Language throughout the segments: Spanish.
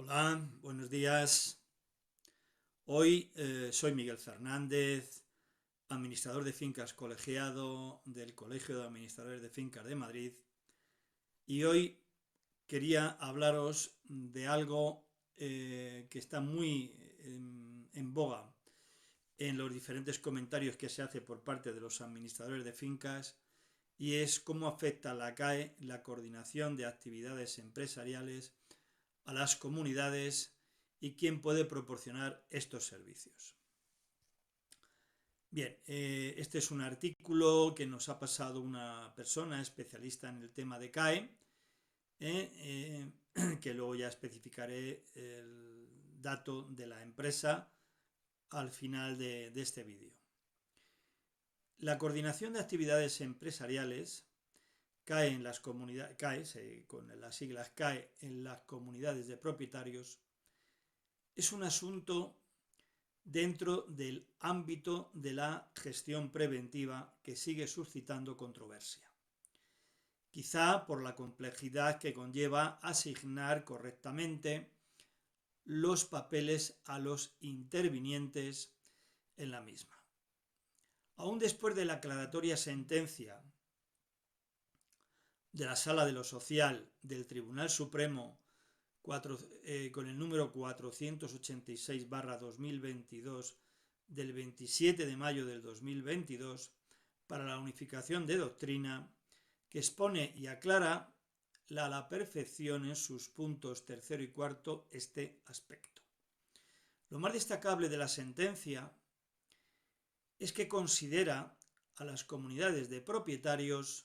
Hola, buenos días. Hoy soy Miguel Fernández, administrador de fincas colegiado del Colegio de Administradores de Fincas de Madrid, y hoy quería hablaros de algo que está muy en boga en los diferentes comentarios que se hace por parte de los administradores de fincas, y es cómo afecta la CAE, la coordinación de actividades empresariales, a las comunidades y quién puede proporcionar estos servicios. Bien, este es un artículo que nos ha pasado una persona especialista en el tema de CAE, que luego ya especificaré el dato de la empresa al final de este vídeo. La coordinación de actividades empresariales CAE en las comunidades, con las siglas CAE en las comunidades de propietarios, es un asunto dentro del ámbito de la gestión preventiva que sigue suscitando controversia. Quizá por la complejidad que conlleva asignar correctamente los papeles a los intervinientes en la misma. Aún después de la aclaratoria sentencia de la Sala de lo Social del Tribunal Supremo con el número 486/2022 del 27 de mayo del 2022 para la unificación de doctrina, que expone y aclara a la perfección en sus puntos tercero y cuarto este aspecto. Lo más destacable de la sentencia es que considera a las comunidades de propietarios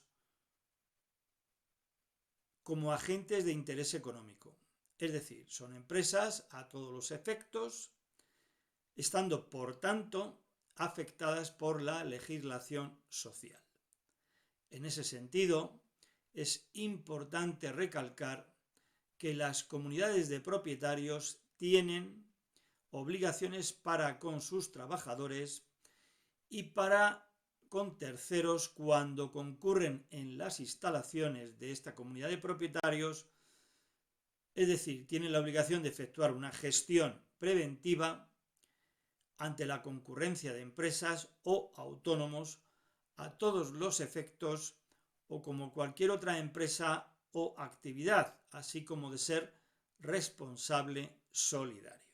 como agentes de interés económico, es decir, son empresas a todos los efectos, estando por tanto afectadas por la legislación social. En ese sentido, es importante recalcar que las comunidades de propietarios tienen obligaciones para con sus trabajadores y para con terceros cuando concurren en las instalaciones de esta comunidad de propietarios, es decir, tienen la obligación de efectuar una gestión preventiva ante la concurrencia de empresas o autónomos a todos los efectos o como cualquier otra empresa o actividad, así como de ser responsable solidario.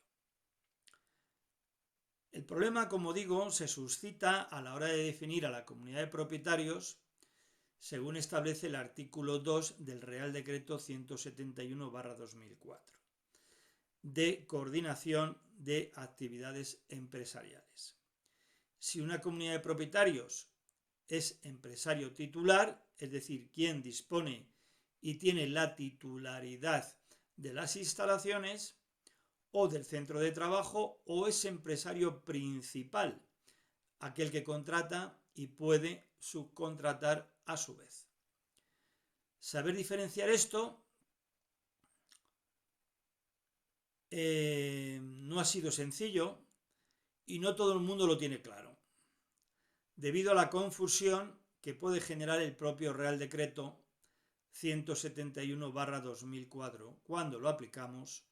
El problema, como digo, se suscita a la hora de definir a la comunidad de propietarios según establece el artículo 2 del Real Decreto 171/2004 de coordinación de actividades empresariales. Si una comunidad de propietarios es empresario titular, es decir, quien dispone y tiene la titularidad de las instalaciones o del centro de trabajo, o es empresario principal, aquel que contrata y puede subcontratar a su vez. Saber diferenciar esto no ha sido sencillo y no todo el mundo lo tiene claro, debido a la confusión que puede generar el propio Real Decreto 171/2004 cuando lo aplicamos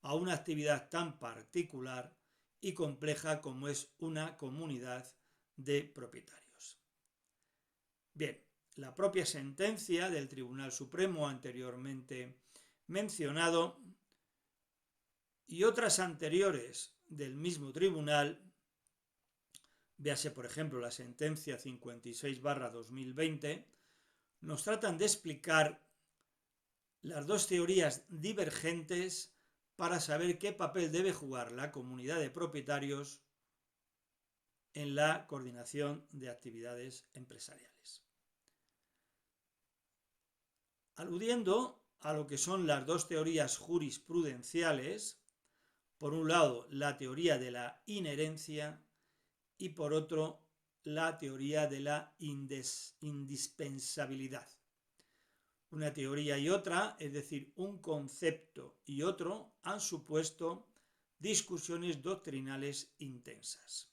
a una actividad tan particular y compleja como es una comunidad de propietarios. Bien, la propia sentencia del Tribunal Supremo anteriormente mencionado y otras anteriores del mismo tribunal, véase por ejemplo la sentencia 56/2020, nos tratan de explicar las dos teorías divergentes para saber qué papel debe jugar la comunidad de propietarios en la coordinación de actividades empresariales. Aludiendo a lo que son las dos teorías jurisprudenciales, por un lado la teoría de la inherencia y por otro la teoría de la indispensabilidad. Una teoría y otra, es decir, un concepto y otro, han supuesto discusiones doctrinales intensas.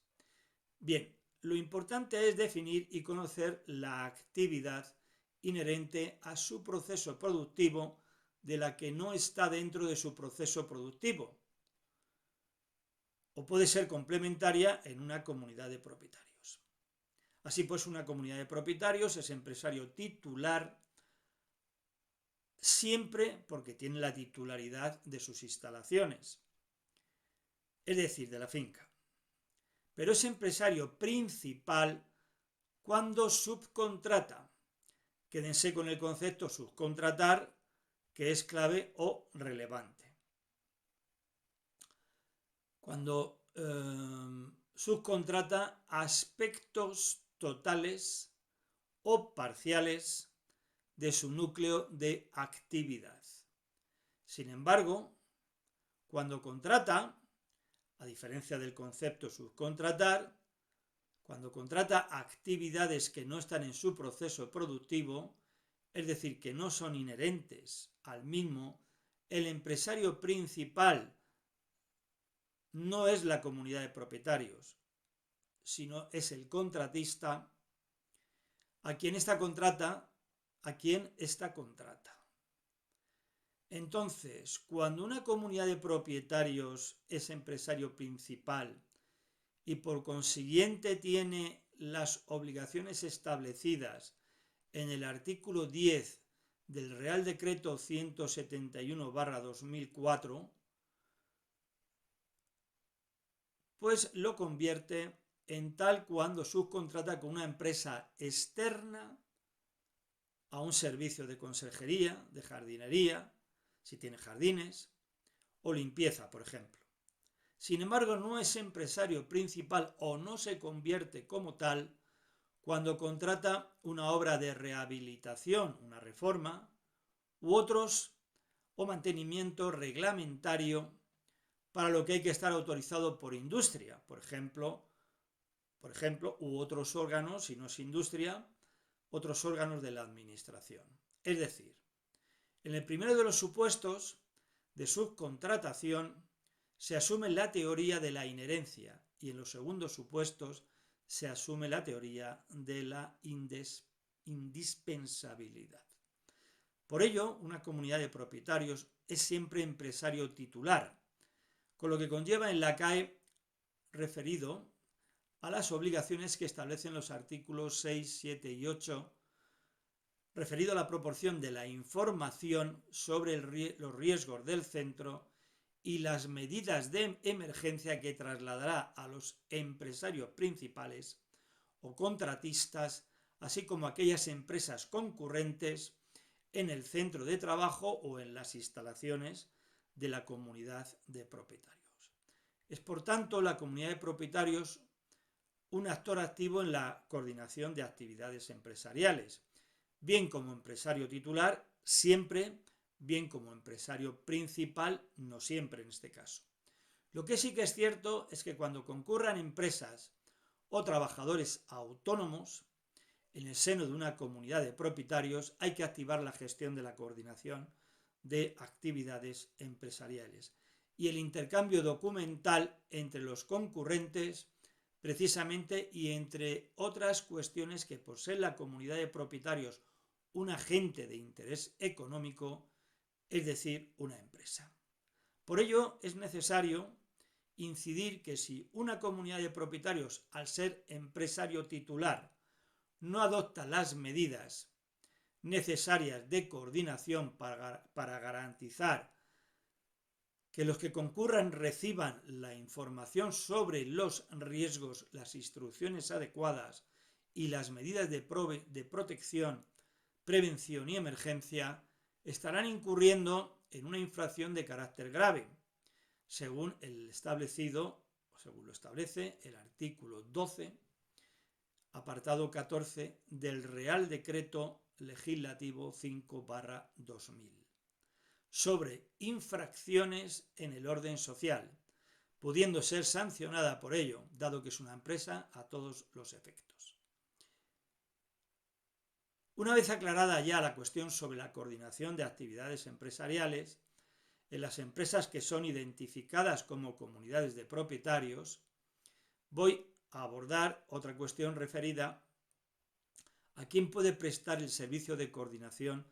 Bien, lo importante es definir y conocer la actividad inherente a su proceso productivo de la que no está dentro de su proceso productivo, o puede ser complementaria en una comunidad de propietarios. Así pues, una comunidad de propietarios es empresario titular siempre porque tiene la titularidad de sus instalaciones, es decir, de la finca. Pero es empresario principal cuando subcontrata. Quédense con el concepto subcontratar, que es clave o relevante. Cuando subcontrata aspectos totales o parciales de su núcleo de actividad. Sin embargo, cuando contrata, a diferencia del concepto subcontratar, cuando contrata actividades que no están en su proceso productivo, es decir, que no son inherentes al mismo, el empresario principal no es la comunidad de propietarios, sino es el contratista a quien esta contrata. Entonces, cuando una comunidad de propietarios es empresario principal y por consiguiente tiene las obligaciones establecidas en el artículo 10 del Real Decreto 171/2004, pues lo convierte en tal cuando subcontrata con una empresa externa a un servicio de conserjería, de jardinería, si tiene jardines, o limpieza, por ejemplo. Sin embargo, no es empresario principal o no se convierte como tal cuando contrata una obra de rehabilitación, una reforma, o mantenimiento reglamentario para lo que hay que estar autorizado por industria, por ejemplo, u otros órganos, si no es industria, otros órganos de la administración. Es decir, en el primero de los supuestos de subcontratación se asume la teoría de la inherencia y en los segundos supuestos se asume la teoría de la indispensabilidad. Por ello, una comunidad de propietarios es siempre empresario titular, con lo que conlleva en la CAE referido a las obligaciones que establecen los artículos 6, 7 y 8, referido a la proporción de la información sobre los riesgos del centro y las medidas de emergencia que trasladará a los empresarios principales o contratistas, así como a aquellas empresas concurrentes en el centro de trabajo o en las instalaciones de la comunidad de propietarios. Es, por tanto, la comunidad de propietarios un actor activo en la coordinación de actividades empresariales, bien como empresario titular, siempre, bien como empresario principal, no siempre en este caso. Lo que sí que es cierto es que cuando concurran empresas o trabajadores autónomos en el seno de una comunidad de propietarios, hay que activar la gestión de la coordinación de actividades empresariales y el intercambio documental entre los concurrentes, precisamente, y entre otras cuestiones que, por ser la comunidad de propietarios un agente de interés económico, es decir, una empresa. Por ello, es necesario incidir que si una comunidad de propietarios, al ser empresario titular, no adopta las medidas necesarias de coordinación para garantizar que los que concurran reciban la información sobre los riesgos, las instrucciones adecuadas y las medidas de protección, prevención y emergencia, estarán incurriendo en una infracción de carácter grave, según lo establece el artículo 12, apartado 14 del Real Decreto Legislativo 5/2000, sobre infracciones en el orden social, pudiendo ser sancionada por ello, dado que es una empresa a todos los efectos. Una vez aclarada ya la cuestión sobre la coordinación de actividades empresariales, en las empresas que son identificadas como comunidades de propietarios, voy a abordar otra cuestión referida a quién puede prestar el servicio de coordinación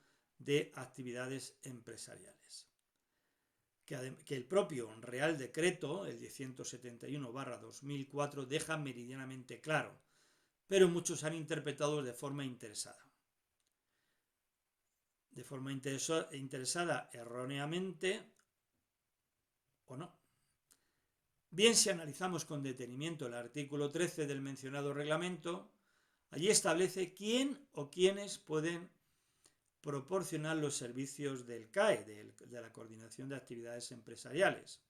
de actividades empresariales. Que el propio Real Decreto, el 171/2004, deja meridianamente claro, pero muchos han interpretado de forma interesada. De forma interesada erróneamente o no. Bien, si analizamos con detenimiento el artículo 13 del mencionado reglamento, allí establece quién o quiénes pueden proporcionar los servicios del CAE, de la Coordinación de Actividades Empresariales,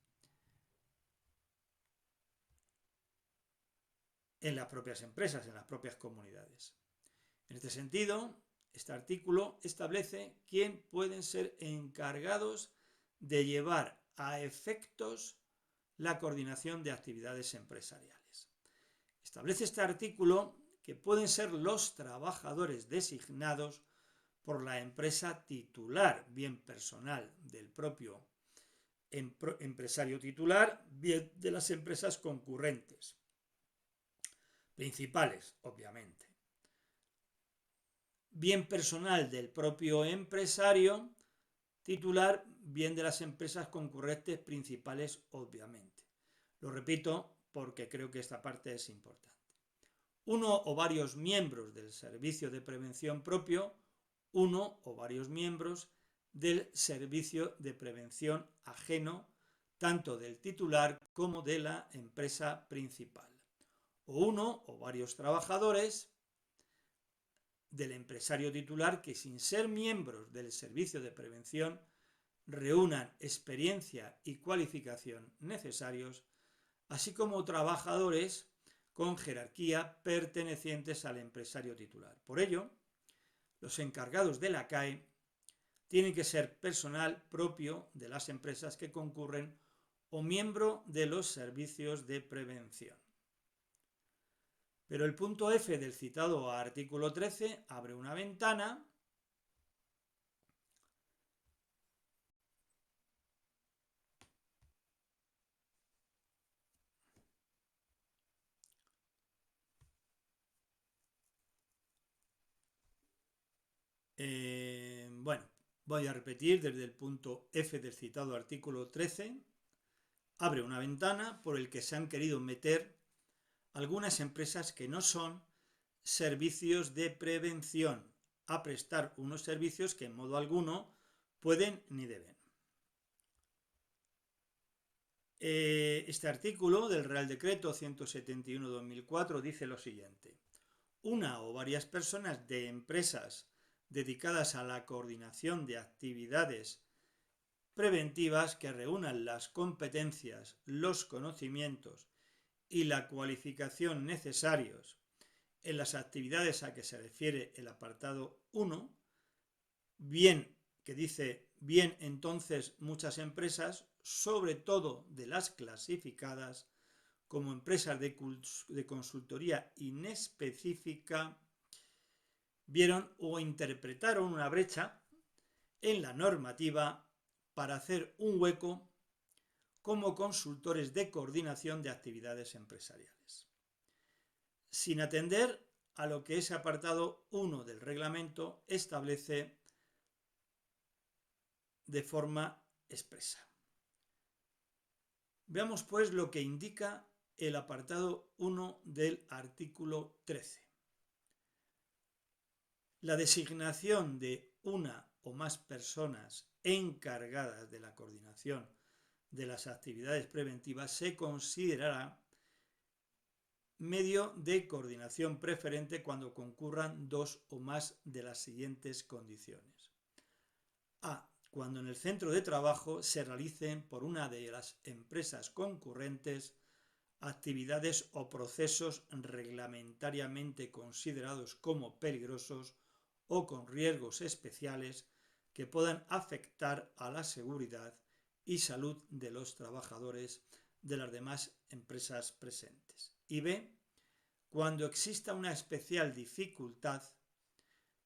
en las propias empresas, en las propias comunidades. En este sentido, este artículo establece quién pueden ser encargados de llevar a efectos la coordinación de actividades empresariales. Establece este artículo que pueden ser los trabajadores designados por la empresa titular, bien personal del propio empresario titular, bien de las empresas concurrentes, principales, obviamente. Bien personal del propio empresario titular, bien de las empresas concurrentes principales, obviamente. Lo repito porque creo que esta parte es importante. Uno o varios miembros del servicio de prevención propio, uno o varios miembros del servicio de prevención ajeno, tanto del titular como de la empresa principal. O uno o varios trabajadores del empresario titular que, sin ser miembros del servicio de prevención, reúnan experiencia y cualificación necesarios, así como trabajadores con jerarquía pertenecientes al empresario titular. Por ello, los encargados de la CAE tienen que ser personal propio de las empresas que concurren o miembro de los servicios de prevención. Pero el punto F del citado artículo 13 abre una ventana bueno, voy a repetir desde el punto F del citado artículo 13, abre una ventana por el que se han querido meter algunas empresas que no son servicios de prevención a prestar unos servicios que en modo alguno pueden ni deben. Este artículo del Real Decreto 171/2004 dice lo siguiente: una o varias personas de empresas dedicadas a la coordinación de actividades preventivas que reúnan las competencias, los conocimientos y la cualificación necesarios en las actividades a que se refiere el apartado 1, bien que dice bien entonces muchas empresas, sobre todo de las clasificadas como empresas de consultoría inespecífica, vieron o interpretaron una brecha en la normativa para hacer un hueco como consultores de coordinación de actividades empresariales, sin atender a lo que ese apartado 1 del reglamento establece de forma expresa. Veamos pues lo que indica el apartado 1 del artículo 13. La designación de una o más personas encargadas de la coordinación de las actividades preventivas se considerará medio de coordinación preferente cuando concurran dos o más de las siguientes condiciones. A. Cuando en el centro de trabajo se realicen por una de las empresas concurrentes actividades o procesos reglamentariamente considerados como peligrosos o con riesgos especiales que puedan afectar a la seguridad y salud de los trabajadores de las demás empresas presentes. Y B, cuando exista una especial dificultad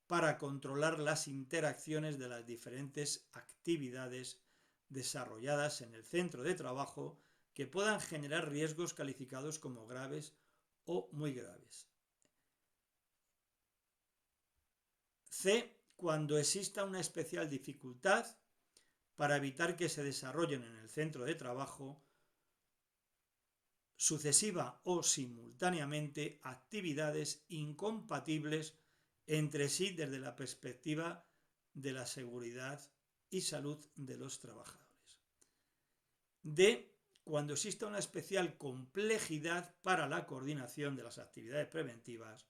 para controlar las interacciones de las diferentes actividades desarrolladas en el centro de trabajo que puedan generar riesgos calificados como graves o muy graves. C, cuando exista una especial dificultad para evitar que se desarrollen en el centro de trabajo sucesiva o simultáneamente actividades incompatibles entre sí desde la perspectiva de la seguridad y salud de los trabajadores. D. Cuando exista una especial complejidad para la coordinación de las actividades preventivas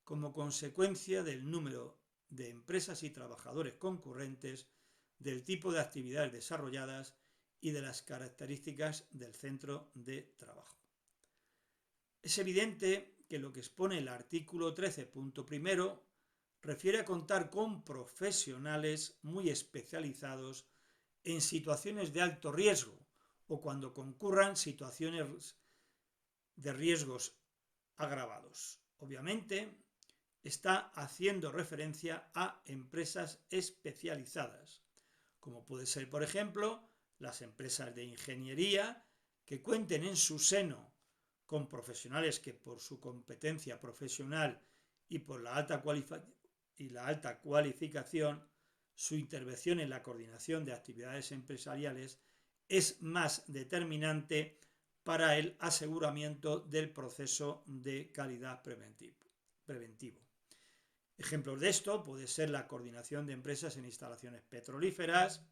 como consecuencia del número de empresas y trabajadores concurrentes, del tipo de actividades desarrolladas y de las características del centro de trabajo. Es evidente que lo que expone el artículo 13.1 refiere a contar con profesionales muy especializados en situaciones de alto riesgo o cuando concurran situaciones de riesgos agravados. Obviamente, está haciendo referencia a empresas especializadas, como puede ser, por ejemplo, las empresas de ingeniería que cuenten en su seno con profesionales que por su competencia profesional y por la alta cualificación, su intervención en la coordinación de actividades empresariales es más determinante para el aseguramiento del proceso de calidad preventivo. Ejemplos de esto puede ser la coordinación de empresas en instalaciones petrolíferas,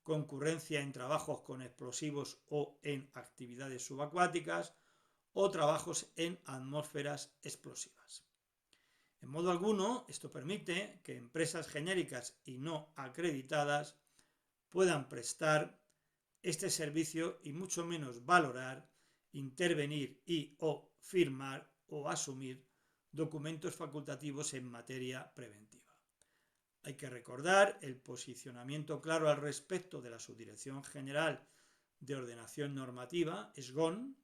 concurrencia en trabajos con explosivos o en actividades subacuáticas o trabajos en atmósferas explosivas. En modo alguno, esto permite que empresas genéricas y no acreditadas puedan prestar este servicio y mucho menos valorar, intervenir y o firmar o asumir documentos facultativos en materia preventiva. Hay que recordar el posicionamiento claro al respecto de la Subdirección General de Ordenación Normativa, SGON,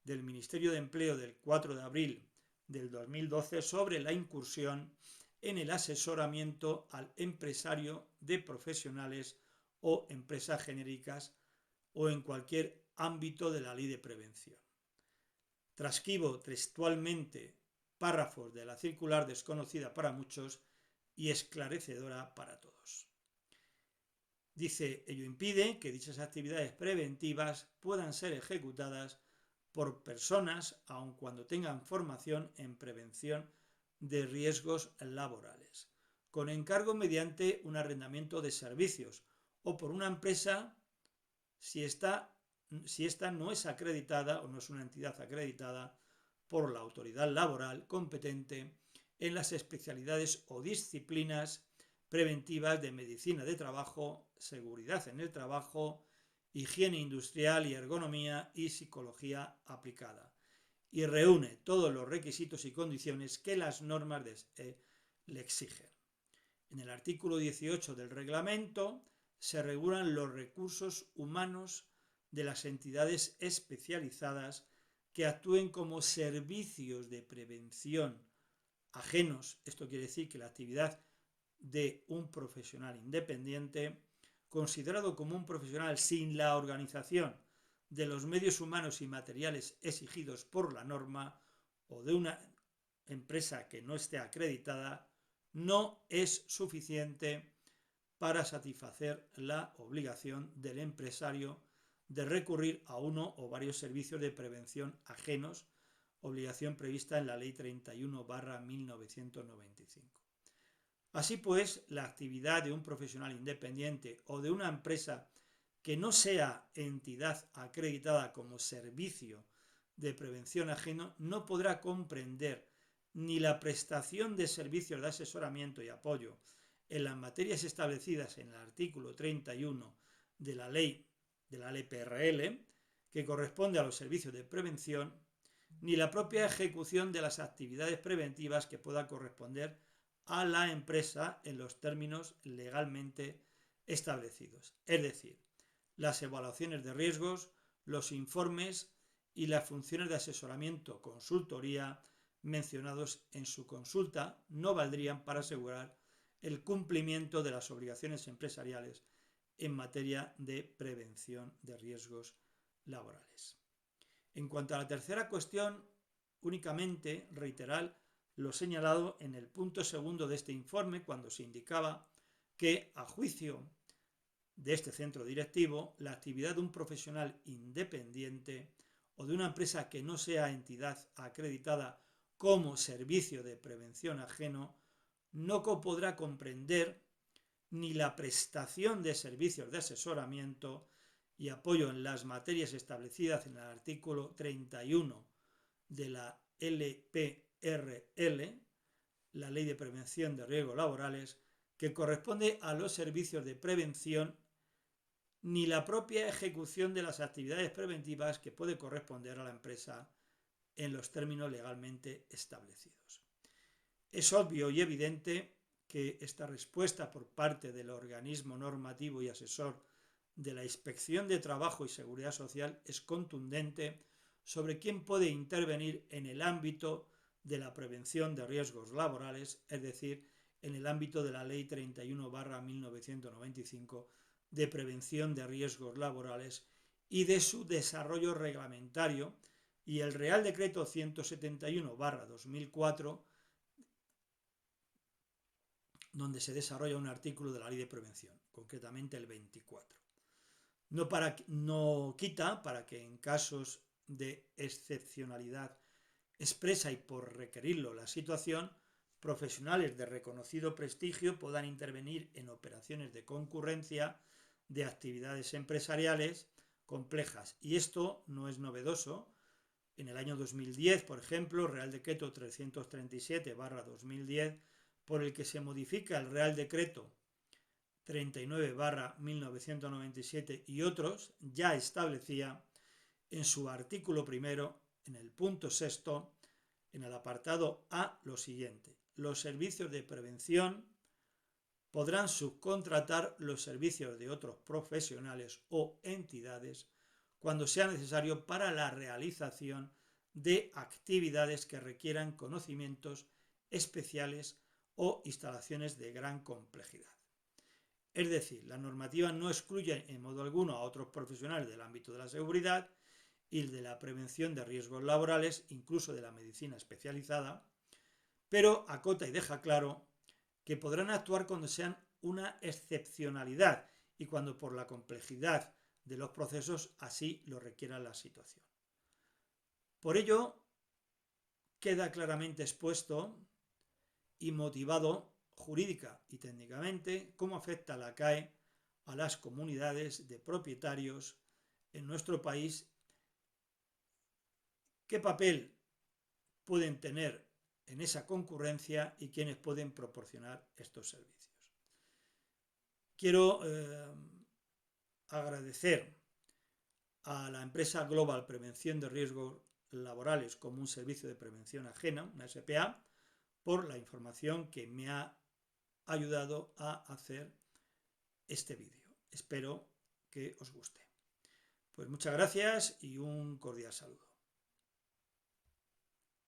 del Ministerio de Empleo del 4 de abril del 2012 sobre la incursión en el asesoramiento al empresario de profesionales o empresas genéricas o en cualquier ámbito de la ley de prevención. Transcribo textualmente párrafos de la circular desconocida para muchos y esclarecedora para todos. Dice, ello impide que dichas actividades preventivas puedan ser ejecutadas por personas aun cuando tengan formación en prevención de riesgos laborales, con encargo mediante un arrendamiento de servicios o por una empresa si esta no es acreditada o no es una entidad acreditada por la autoridad laboral competente en las especialidades o disciplinas preventivas de medicina de trabajo, seguridad en el trabajo, higiene industrial y ergonomía y psicología aplicada, y reúne todos los requisitos y condiciones que las normas le exigen. En el artículo 18 del reglamento se regulan los recursos humanos de las entidades especializadas que actúen como servicios de prevención ajenos, esto quiere decir que la actividad de un profesional independiente, considerado como un profesional sin la organización de los medios humanos y materiales exigidos por la norma o de una empresa que no esté acreditada, no es suficiente para satisfacer la obligación del empresario de recurrir a uno o varios servicios de prevención ajenos, obligación prevista en la Ley 31/1995. Así pues, la actividad de un profesional independiente o de una empresa que no sea entidad acreditada como servicio de prevención ajeno no podrá comprender ni la prestación de servicios de asesoramiento y apoyo en las materias establecidas en el artículo 31 de la ley PRL, que corresponde a los servicios de prevención, ni la propia ejecución de las actividades preventivas que pueda corresponder a la empresa en los términos legalmente establecidos. Es decir, las evaluaciones de riesgos, los informes y las funciones de asesoramiento, consultoría mencionados en su consulta no valdrían para asegurar el cumplimiento de las obligaciones empresariales en materia de prevención de riesgos laborales. En cuanto a la tercera cuestión, únicamente reiterar lo señalado en el punto segundo de este informe, cuando se indicaba que, a juicio de este centro directivo, la actividad de un profesional independiente o de una empresa que no sea entidad acreditada como servicio de prevención ajeno no podrá comprender ni la prestación de servicios de asesoramiento y apoyo en las materias establecidas en el artículo 31 de la LPRL, la Ley de Prevención de Riesgos Laborales, que corresponde a los servicios de prevención, ni la propia ejecución de las actividades preventivas que puede corresponder a la empresa en los términos legalmente establecidos. Es obvio y evidente que esta respuesta por parte del organismo normativo y asesor de la Inspección de Trabajo y Seguridad Social es contundente sobre quién puede intervenir en el ámbito de la prevención de riesgos laborales, es decir, en el ámbito de la Ley 31/1995 de prevención de riesgos laborales y de su desarrollo reglamentario, y el Real Decreto 171/2004, donde se desarrolla un artículo de la Ley de Prevención, concretamente el 24. No quita para que en casos de excepcionalidad expresa y por requerirlo la situación, profesionales de reconocido prestigio puedan intervenir en operaciones de concurrencia de actividades empresariales complejas. Y esto no es novedoso. En el año 2010, por ejemplo, Real Decreto 337/2010, por el que se modifica el Real Decreto 39/1997 y otros, ya establecía en su artículo primero, en el punto sexto, en el apartado A, lo siguiente: los servicios de prevención podrán subcontratar los servicios de otros profesionales o entidades cuando sea necesario para la realización de actividades que requieran conocimientos especiales o instalaciones de gran complejidad. Es decir, la normativa no excluye en modo alguno a otros profesionales del ámbito de la seguridad y de la prevención de riesgos laborales, incluso de la medicina especializada, pero acota y deja claro que podrán actuar cuando sean una excepcionalidad y cuando por la complejidad de los procesos así lo requiera la situación. Por ello, queda claramente expuesto y motivado jurídica y técnicamente cómo afecta la CAE a las comunidades de propietarios en nuestro país, qué papel pueden tener en esa concurrencia y quiénes pueden proporcionar estos servicios. Quiero agradecer a la empresa Global Prevención de Riesgos Laborales como un servicio de prevención ajena, una SPA, por la información que me ha ayudado a hacer este vídeo. Espero que os guste. Pues muchas gracias y un cordial saludo.